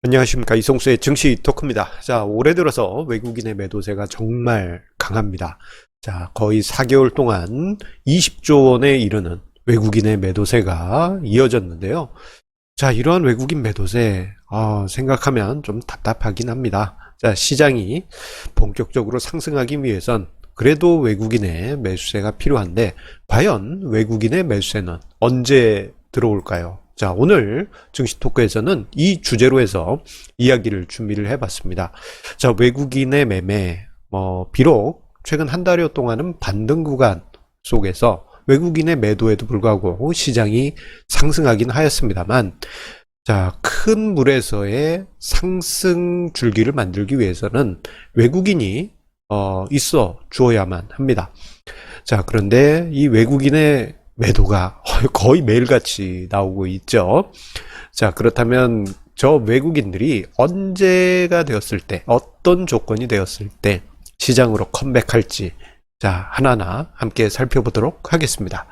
안녕하십니까, 이성수의 증시 토크입니다. 자, 올해 들어서 외국인의 매도세가 정말 강합니다. 자, 거의 4개월 동안 20조 원에 이르는 외국인의 매도세가 이어졌는데요. 자, 이러한 외국인 매도세 생각하면 좀 답답하긴 합니다. 자, 시장이 본격적으로 상승하기 위해선 그래도 외국인의 매수세가 필요한데, 과연 외국인의 매수세는 언제 들어올까요? 자, 오늘 증시 토크에서는 이 주제로 해서 이야기를 준비를 해봤습니다. 자, 외국인의 매매, 비록 최근 한 달여 동안은 반등 구간 속에서 외국인의 매도에도 불구하고 시장이 상승하긴 하였습니다만, 자, 큰 물에서의 상승 줄기를 만들기 위해서는 외국인이 있어 주어야만 합니다. 자, 그런데 이 외국인의 매도가 거의 매일같이 나오고 있죠. 자, 그렇다면 저 외국인들이 언제가 되었을 때, 어떤 조건이 되었을 때 시장으로 컴백할지, 자, 하나하나 함께 살펴보도록 하겠습니다.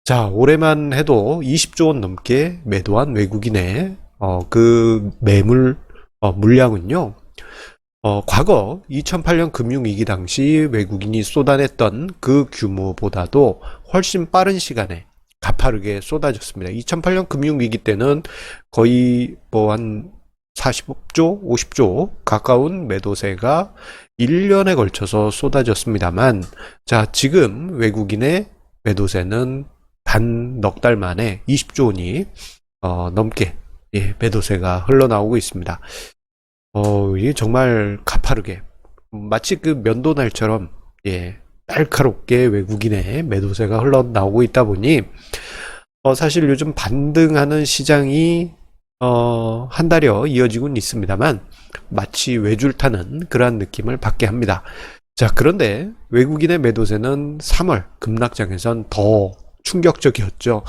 자, 올해만 해도 20조 원 넘게 매도한 외국인의 그 매물 물량은요, 과거 2008년 금융위기 당시 외국인이 쏟아냈던 그 규모보다도 훨씬 빠른 시간에 가파르게 쏟아졌습니다. 2008년 금융위기 때는 거의 한 40조, 50조 가까운 매도세가 1년에 걸쳐서 쏟아졌습니다만, 자, 지금 외국인의 매도세는 단 넉 달 만에 20조 원이 넘게 매도세가 흘러나오고 있습니다. 이게 정말 가파르게, 마치 그 면도날처럼, 날카롭게 외국인의 매도세가 흘러나오고 있다 보니, 사실 요즘 반등하는 시장이, 한 달여 이어지고는 있습니다만, 마치 외줄 타는 그러한 느낌을 받게 합니다. 자, 그런데 외국인의 매도세는 3월 급락장에선 더 충격적이었죠.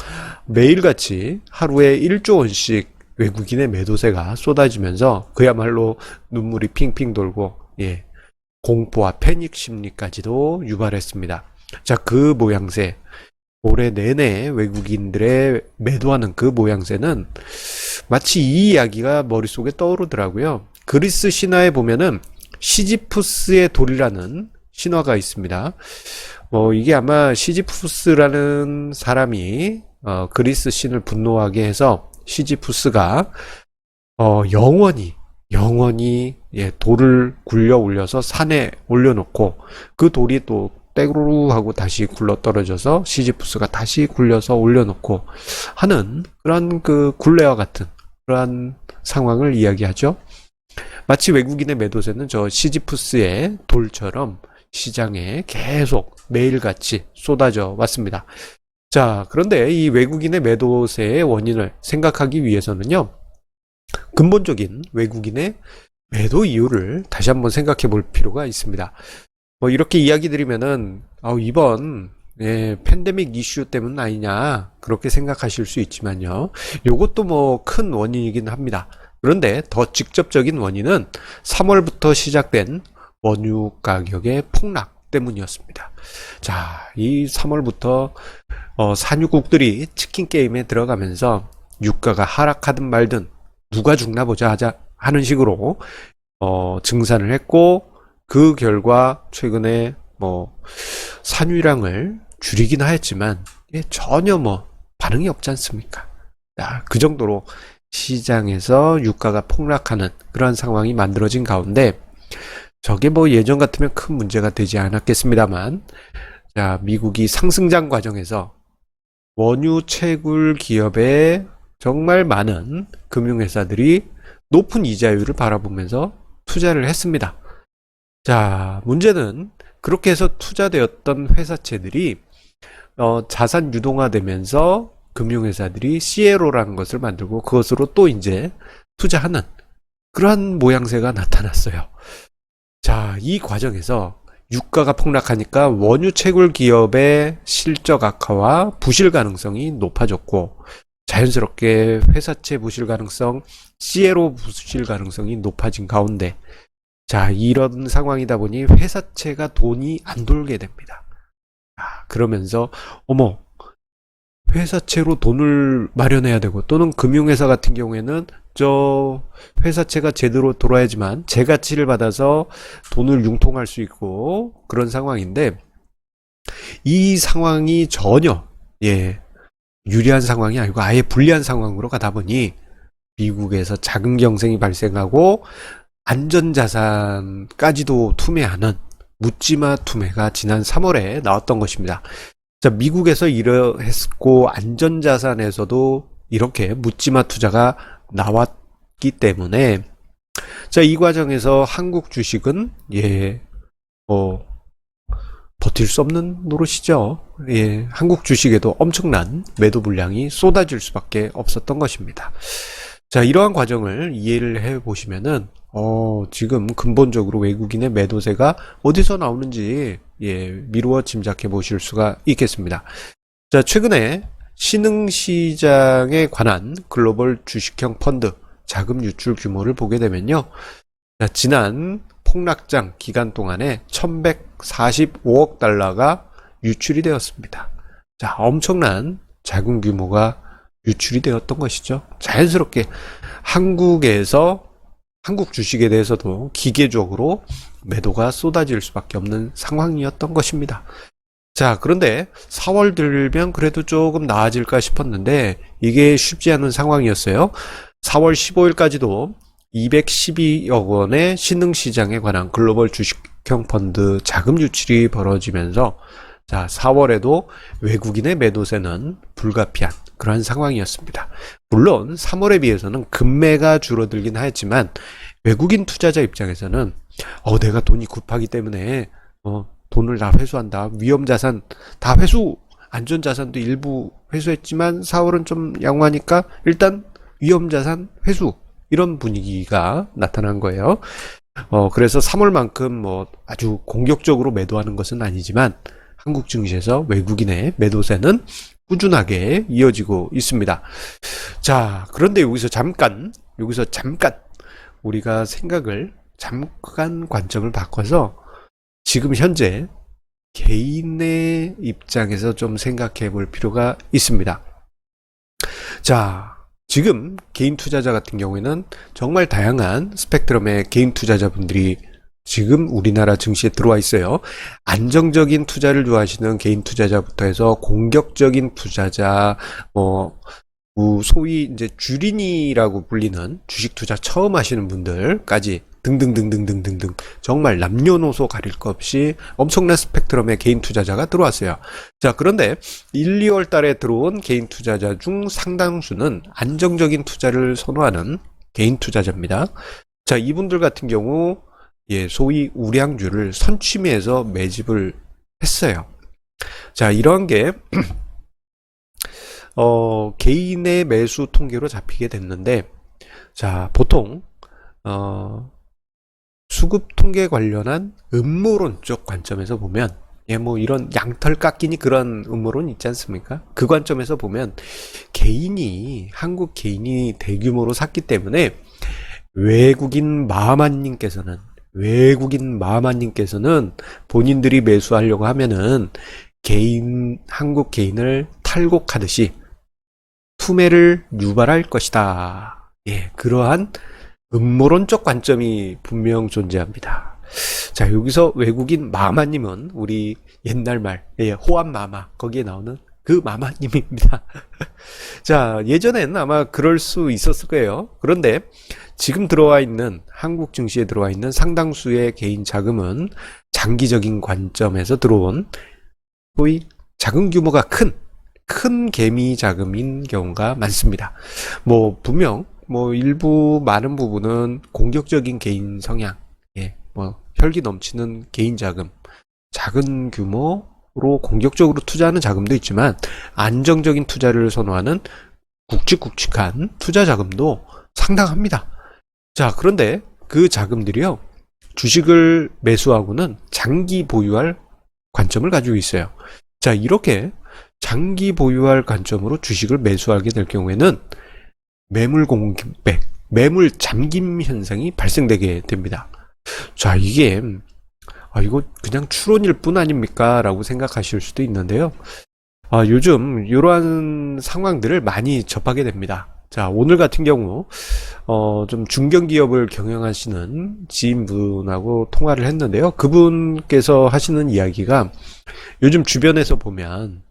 매일같이 하루에 1조 원씩 외국인의 매도세가 쏟아지면서 그야말로 눈물이 핑핑 돌고, 공포와 패닉 심리까지도 유발했습니다. 자, 그 모양새, 올해 내내 외국인들의 매도하는 그 모양새는 마치 이 이야기가 머릿속에 떠오르더라고요. 그리스 신화에 보면은 시지푸스의 돌이라는 신화가 있습니다. 이게 아마 시지푸스라는 사람이 그리스 신을 분노하게 해서 시지푸스가 영원히 돌을 굴려 올려서 산에 올려놓고 그 돌이 또 떼구르 하고 다시 굴러 떨어져서 시지푸스가 다시 굴려서 올려놓고 하는 그런 그 굴레와 같은 그러한 상황을 이야기하죠. 마치 외국인의 매도세는 저 시지푸스의 돌처럼 시장에 계속 매일같이 쏟아져 왔습니다. 자, 그런데 이 외국인의 매도세의 원인을 생각하기 위해서는요, 근본적인 외국인의 매도 이유를 다시 한번 생각해 볼 필요가 있습니다. 이렇게 이야기 드리면은, 이번, 팬데믹 이슈 때문 아니냐, 그렇게 생각하실 수 있지만요, 요것도 큰 원인이긴 합니다. 그런데 더 직접적인 원인은 3월부터 시작된 원유 가격의 폭락 때문이었습니다. 자, 이 3월부터 산유국들이 치킨 게임에 들어가면서 유가가 하락하든 말든 누가 죽나 보자 하는 식으로 증산을 했고, 그 결과 최근에 산유량을 줄이긴 하였지만 전혀 반응이 없지 않습니까? 야, 그 정도로 시장에서 유가가 폭락하는 그런 상황이 만들어진 가운데, 저게 예전 같으면 큰 문제가 되지 않았겠습니다만, 자, 미국이 상승장 과정에서 원유 채굴 기업의 정말 많은 금융회사들이 높은 이자율을 바라보면서 투자를 했습니다. 자, 문제는 그렇게 해서 투자되었던 회사채들이 자산 유동화되면서 금융회사들이 CLO라는 것을 만들고 그것으로 또 이제 투자하는 그러한 모양새가 나타났어요. 자, 이 과정에서 유가가 폭락하니까 원유 채굴 기업의 실적 악화와 부실 가능성이 높아졌고, 자연스럽게 회사채 부실 가능성, CLO 부실 가능성이 높아진 가운데, 자, 이런 상황이다 보니 회사채가 돈이 안 돌게 됩니다. 그러면서 회사채로 돈을 마련해야 되고, 또는 금융회사 같은 경우에는 저 회사채가 제대로 돌아야지만 제 가치를 받아서 돈을 융통할 수 있고 그런 상황인데 이 상황이 전혀 유리한 상황이 아니고 아예 불리한 상황으로 가다 보니 미국에서 자금 경쟁이 발생하고 안전자산까지도 투매하는 묻지마 투매가 지난 3월에 나왔던 것입니다. 자, 미국에서 이러했고 안전자산에서도 이렇게 묻지마 투자가 나왔기 때문에 자, 이 과정에서 한국 주식은 버틸 수 없는 노릇이죠. 한국 주식에도 엄청난 매도 물량이 쏟아질 수밖에 없었던 것입니다. 자, 이러한 과정을 이해를 해 보시면은 지금 근본적으로 외국인의 매도세가 어디서 나오는지 미루어 짐작해 보실 수가 있겠습니다. 자, 최근에 신흥시장에 관한 글로벌 주식형 펀드 자금 유출 규모를 보게 되면요. 자, 지난 폭락장 기간 동안에 1145억 달러가 유출이 되었습니다. 자, 엄청난 자금 규모가 유출이 되었던 것이죠. 자연스럽게 한국에서 한국 주식에 대해서도 기계적으로 매도가 쏟아질 수밖에 없는 상황이었던 것입니다. 자, 그런데 4월 들면 그래도 조금 나아질까 싶었는데 이게 쉽지 않은 상황이었어요. 4월 15일까지도 212억 원의 신흥시장에 관한 글로벌 주식형 펀드 자금 유출이 벌어지면서 자, 4월에도 외국인의 매도세는 불가피한 그러한 상황이었습니다. 물론 3월에 비해서는 급매가 줄어들긴 하였지만 외국인 투자자 입장에서는 내가 돈이 급하기 때문에 돈을 다 회수한다. 위험자산 다 회수, 안전자산도 일부 회수했지만 4월은 좀 양호하니까 일단 위험자산 회수, 이런 분위기가 나타난 거예요. 그래서 3월만큼 아주 공격적으로 매도하는 것은 아니지만 한국 증시에서 외국인의 매도세는 꾸준하게 이어지고 있습니다. 자, 그런데 여기서 잠깐 우리가 생각을 잠깐 관점을 바꿔서 지금 현재 개인의 입장에서 좀 생각해 볼 필요가 있습니다. 자, 지금 개인 투자자 같은 경우에는 정말 다양한 스펙트럼의 개인 투자자분들이 지금 우리나라 증시에 들어와 있어요. 안정적인 투자를 좋아하시는 개인 투자자부터 해서 공격적인 투자자, 소위 이제 주린이라고 불리는 주식 투자 처음 하시는 분들까지 등등등등등등등 정말 남녀노소 가릴 것 없이 엄청난 스펙트럼의 개인 투자자가 들어왔어요. 자, 그런데 1, 2월 달에 들어온 개인 투자자 중 상당수는 안정적인 투자를 선호하는 개인 투자자입니다. 자, 이분들 같은 경우 소위 우량주를 선취매해서 매집을 했어요. 자, 이러한 게 개인의 매수 통계로 잡히게 됐는데, 자, 보통 수급 통계 관련한 음모론적 관점에서 보면 이런 양털 깎이니 그런 음모론 있지 않습니까? 그 관점에서 보면 한국 개인이 대규모로 샀기 때문에 외국인 마마님께서는 본인들이 매수하려고 하면은 한국 개인을 탈곡하듯이 투매를 유발할 것이다. 그러한 음모론적 관점이 분명 존재합니다. 자, 여기서 외국인 마마님은 우리 옛날 말, 호암마마, 거기에 나오는 그 마마님입니다. 자, 예전엔 아마 그럴 수 있었을 거예요. 그런데 지금 한국 증시에 들어와 있는 상당수의 개인 자금은 장기적인 관점에서 들어온 소위 자금 규모가 큰 개미 자금인 경우가 많습니다. 분명 일부 많은 부분은 공격적인 개인 성향, 혈기 넘치는 개인 자금, 작은 규모로 공격적으로 투자하는 자금도 있지만 안정적인 투자를 선호하는 굵직굵직한 투자 자금도 상당합니다. 자, 그런데 그 자금들이요, 주식을 매수하고는 장기 보유할 관점을 가지고 있어요. 자, 이렇게 장기 보유할 관점으로 주식을 매수하게 될 경우에는 매물 공백, 매물 잠김 현상이 발생되게 됩니다. 자, 이게 이거 그냥 추론일 뿐 아닙니까? 라고 생각하실 수도 있는데요. 요즘 이러한 상황들을 많이 접하게 됩니다. 자, 오늘 같은 경우, 좀 중견기업을 경영하시는 지인분하고 통화를 했는데요. 그분께서 하시는 이야기가 요즘 주변에서 보면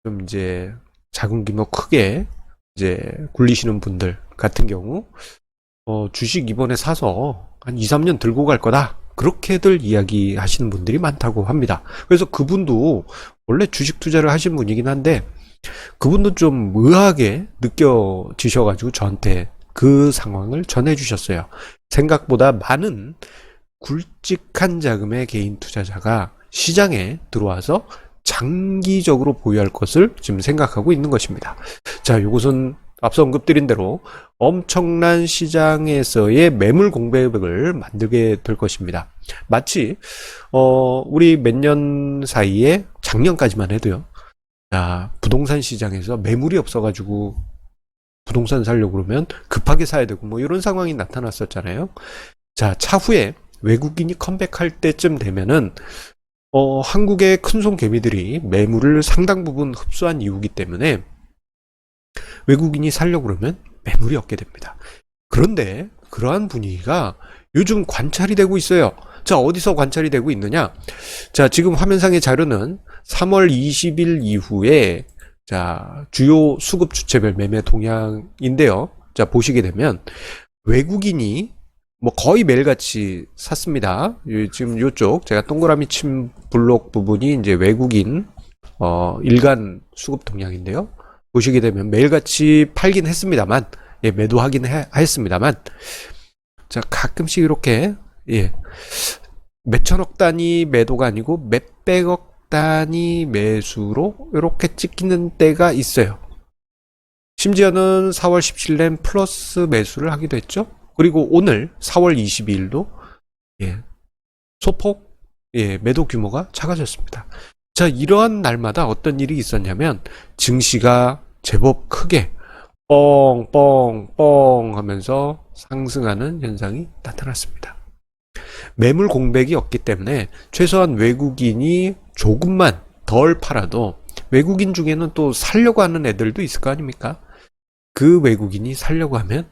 좀 이제 작은 규모 크게 이제 굴리시는 분들 같은 경우, 주식 이번에 사서 한 2, 3년 들고 갈 거다. 그렇게들 이야기하시는 분들이 많다고 합니다. 그래서 그분도 원래 주식 투자를 하신 분이긴 한데, 그분도 좀 의아하게 느껴지셔가지고 저한테 그 상황을 전해주셨어요. 생각보다 많은 굵직한 자금의 개인 투자자가 시장에 들어와서 장기적으로 보유할 것을 지금 생각하고 있는 것입니다. 자, 이것은 앞서 언급드린 대로 엄청난 시장에서의 매물 공백을 만들게 될 것입니다. 마치 우리 몇 년 사이에 작년까지만 해도요. 자, 부동산 시장에서 매물이 없어가지고 부동산 사려고 그러면 급하게 사야 되고 뭐 이런 상황이 나타났었잖아요. 자, 차후에 외국인이 컴백할 때쯤 되면은 한국의 큰손 개미들이 매물을 상당 부분 흡수한 이유기 때문에 외국인이 사려고 그러면 매물이 없게 됩니다. 그런데 그러한 분위기가 요즘 관찰이 되고 있어요. 자, 어디서 관찰이 되고 있느냐? 자, 지금 화면상의 자료는 3월 20일 이후에 자, 주요 수급 주체별 매매 동향인데요. 자, 보시게 되면 외국인이 뭐 거의 매일같이 샀습니다. 지금 요쪽 제가 동그라미 친 블록 부분이 이제 외국인 일간 수급 동향인데요. 보시게 되면 매일같이 팔긴 했습니다만, 예, 매도하긴 했습니다만, 자, 가끔씩 이렇게, 예, 몇천억 단위 매도가 아니고 몇백억 단위 매수로 이렇게 찍히는 때가 있어요. 심지어는 4월 17일엔 플러스 매수를 하기도 했죠. 그리고 오늘 4월 22일도, 예, 소폭, 예, 매도 규모가 작아졌습니다. 자, 이러한 날마다 어떤 일이 있었냐면 증시가 제법 크게 뻥뻥뻥 하면서 상승하는 현상이 나타났습니다. 매물 공백이 없기 때문에 최소한 외국인이 조금만 덜 팔아도 외국인 중에는 또 살려고 하는 애들도 있을 거 아닙니까? 그 외국인이 살려고 하면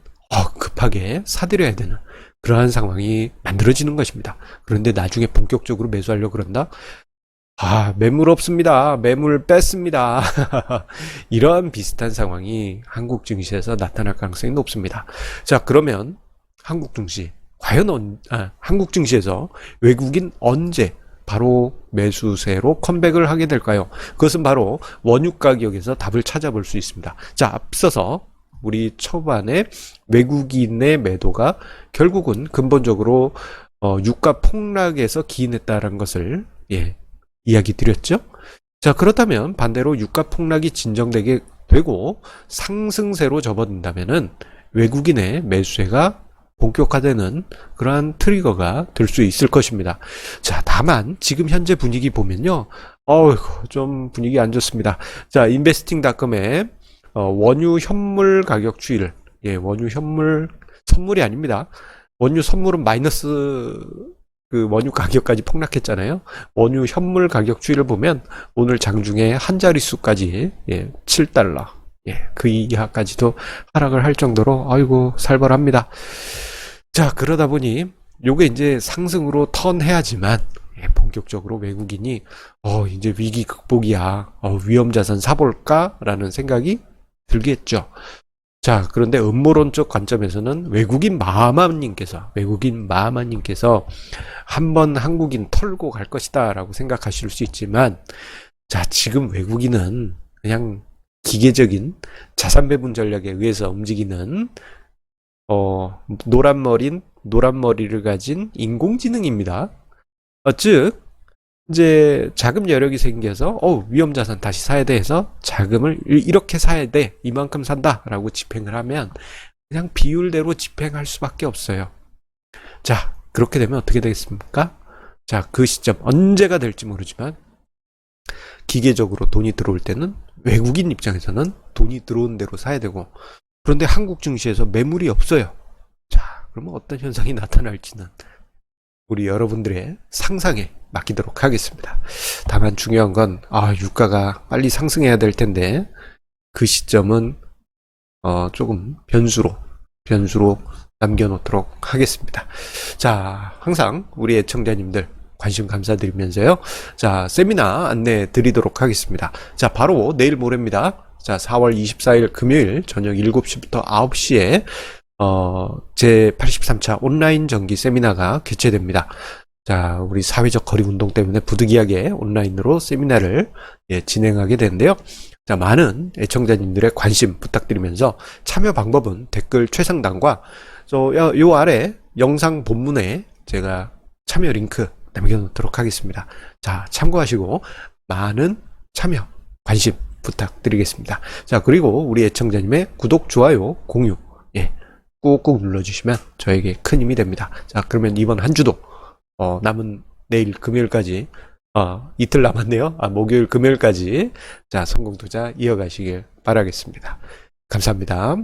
급하게 사들여야 되는 그러한 상황이 만들어지는 것입니다. 그런데 나중에 본격적으로 매수하려고 그런다? 매물 없습니다. 매물 뺐습니다. 이러한 비슷한 상황이 한국 증시에서 나타날 가능성이 높습니다. 자, 그러면 한국 증시, 과연 한국 증시에서 외국인 언제 바로 매수세로 컴백을 하게 될까요? 그것은 바로 원유 가격에서 답을 찾아볼 수 있습니다. 자, 앞서서 우리 초반에 외국인의 매도가 결국은 근본적으로 유가 폭락에서 기인했다는 것을 이야기 드렸죠. 자, 그렇다면 반대로 유가 폭락이 진정되게 되고 상승세로 접어든다면은 외국인의 매수세가 본격화되는 그러한 트리거가 될 수 있을 것입니다. 자, 다만 지금 현재 분위기 보면요, 좀 분위기 안 좋습니다. 자, 인베스팅닷컴의 원유 현물 가격 추이를, 원유 현물 선물이 아닙니다. 원유 선물은 마이너스 그 원유 가격까지 폭락했잖아요. 원유 현물 가격 추이를 보면 오늘 장중에 한 자릿수까지 7달러, 그 이하까지도 하락을 할 정도로 아이고 살벌합니다. 자, 그러다 보니 요게 이제 상승으로 턴해야지만 본격적으로 외국인이 이제 위기 극복이야, 위험자산 사볼까라는 생각이 들겠죠. 자, 그런데 음모론적 관점에서는 외국인 마마님께서 한번 한국인 털고 갈 것이다 라고 생각하실 수 있지만, 자, 지금 외국인은 그냥 기계적인 자산 배분 전략에 의해서 움직이는 노란 머리를 가진 인공지능입니다. 즉 이제 자금 여력이 생겨서 위험자산 다시 사야 돼 해서 자금을 이렇게 사야 돼, 이만큼 산다 라고 집행을 하면 그냥 비율대로 집행할 수밖에 없어요. 자, 그렇게 되면 어떻게 되겠습니까? 자, 그 시점 언제가 될지 모르지만 기계적으로 돈이 들어올 때는 외국인 입장에서는 돈이 들어온 대로 사야 되고, 그런데 한국 증시에서 매물이 없어요. 자, 그러면 어떤 현상이 나타날지는 우리 여러분들의 상상에 맡기도록 하겠습니다. 다만 중요한 건 유가가 빨리 상승해야 될 텐데 그 시점은 조금 변수로 남겨놓도록 하겠습니다. 자, 항상 우리 애청자님들 관심 감사드리면서요. 자, 세미나 안내 드리도록 하겠습니다. 자, 바로 내일 모레입니다. 자, 4월 24일 금요일 저녁 7시부터 9시에 제 83차 온라인 정기 세미나가 개최됩니다. 자, 우리 사회적 거리 운동 때문에 부득이하게 온라인으로 세미나를 진행하게 되는데요. 자, 많은 애청자님들의 관심 부탁드리면서 참여 방법은 댓글 최상단과 요 아래 영상 본문에 제가 참여 링크 남겨놓도록 하겠습니다. 자, 참고하시고 많은 참여, 관심 부탁드리겠습니다. 자, 그리고 우리 애청자님의 구독, 좋아요, 공유 꾹꾹 눌러주시면 저에게 큰 힘이 됩니다. 자, 그러면 이번 한 주도 남은 내일 금요일까지 이틀 남았네요. 목요일 금요일까지 자, 성공투자 이어가시길 바라겠습니다. 감사합니다.